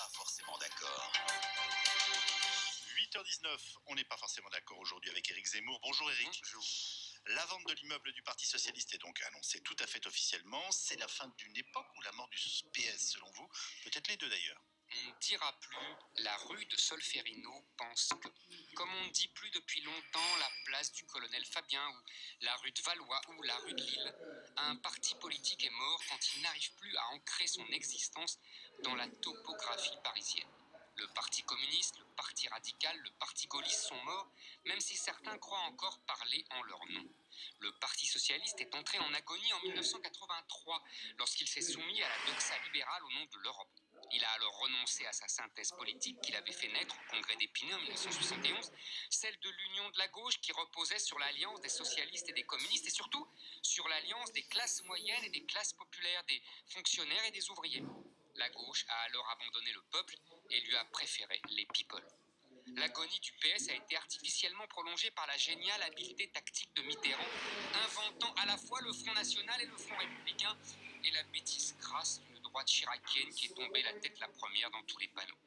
pas forcément d'accord. 8h19, on n'est pas forcément d'accord aujourd'hui avec Éric Zemmour. Bonjour Éric. Bonjour. La vente de l'immeuble du Parti Socialiste est donc annoncée tout à fait officiellement. C'est la fin d'une époque ou la mort du PS selon vous? Peut-être les deux d'ailleurs. On ne dira plus la rue de Solferino pense que. Comme on ne dit plus depuis longtemps la place du colonel Fabien ou la rue de Valois ou la rue de Lille, un parti politique est mort quand il n'arrive plus à ancrer son existence dans la topographie parisienne. Le Parti communiste, le Parti radical, le Parti gaulliste sont morts, même si certains croient encore parler en leur nom. Le Parti socialiste est entré en agonie en 1983, lorsqu'il s'est soumis à la doxa libérale au nom de l'Europe. Il a alors renoncé à sa synthèse politique qu'il avait fait naître au congrès d'Épinay en 1971, celle de l'union de la gauche qui reposait sur l'alliance des socialistes et des communistes et surtout sur l'alliance des classes moyennes et des classes populaires, des fonctionnaires et des ouvriers. La gauche a alors abandonné le peuple et lui a préféré les people. L'agonie du PS a été artificiellement prolongée par la géniale habileté tactique de Mitterrand, inventant à la fois le Front National et le Front Républicain, et la bêtise crasse d'une droite chiracienne qui est tombée la tête la première dans tous les panneaux.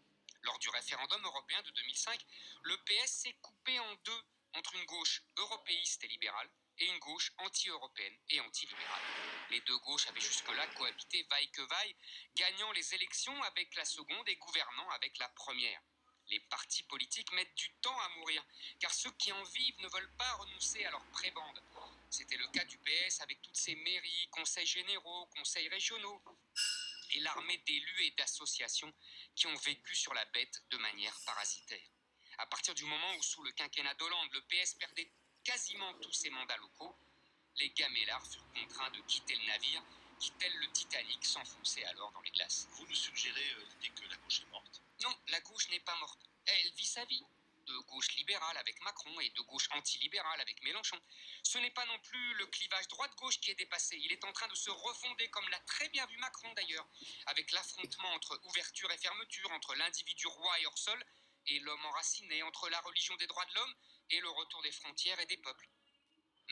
Lors du référendum européen de 2005, le PS s'est coupé en deux entre une gauche européiste et libérale et une gauche anti-européenne et anti-libérale. Les deux gauches avaient jusque-là cohabité vaille que vaille, gagnant les élections avec la seconde et gouvernant avec la première. Les partis politiques mettent du temps à mourir, car ceux qui en vivent ne veulent pas renoncer à leur prébande. C'était le cas du PS avec toutes ses mairies, conseils généraux, conseils régionaux, et l'armée d'élus et d'associations qui ont vécu sur la bête de manière parasitaire. À partir du moment où, sous le quinquennat d'Hollande, le PS perdait quasiment tous ses mandats locaux, les gamellards furent contraints de quitter le navire, qui, tel le Titanic, s'enfonçait alors dans les glaces. Vous nous suggérez l'idée que la gauche est morte? Non, la gauche n'est pas morte. Elle vit sa vie. De gauche libérale avec Macron et de gauche antilibérale avec Mélenchon. Ce n'est pas non plus le clivage droite-gauche qui est dépassé. Il est en train de se refonder, comme l'a très bien vu Macron d'ailleurs, avec l'affrontement entre ouverture et fermeture, entre l'individu roi et hors sol et l'homme enraciné, entre la religion des droits de l'homme et le retour des frontières et des peuples.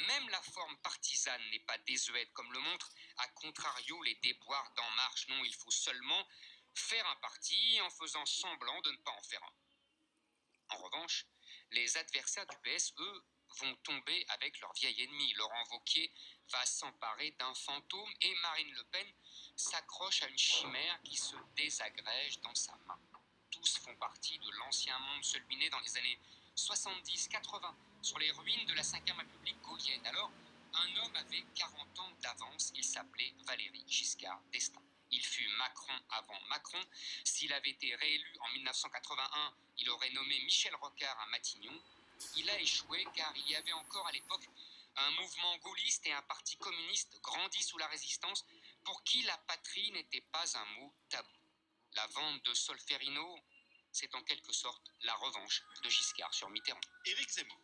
Même la forme partisane n'est pas désuète, comme le montrent à contrario les déboires d'En Marche. Non, il faut seulement faire un parti en faisant semblant de ne pas en faire un. En revanche, les adversaires du PS, eux, vont tomber avec leur vieil ennemi. Laurent Wauquiez va s'emparer d'un fantôme et Marine Le Pen s'accroche à une chimère qui se désagrège dans sa main. Tous font partie de l'ancien monde, celui né dans les années 70-80, sur les ruines de la Ve République gaulienne. Alors, un homme avait 40 ans d'avance, il s'appelait Valéry Giscard d'Estaing. Il fut Macron avant Macron. S'il avait été réélu en 1981, il aurait nommé Michel Rocard à Matignon. Il a échoué car il y avait encore à l'époque un mouvement gaulliste et un parti communiste grandi sous la résistance pour qui la patrie n'était pas un mot tabou. La vente de Solferino, c'est en quelque sorte la revanche de Giscard sur Mitterrand. Éric Zemmour.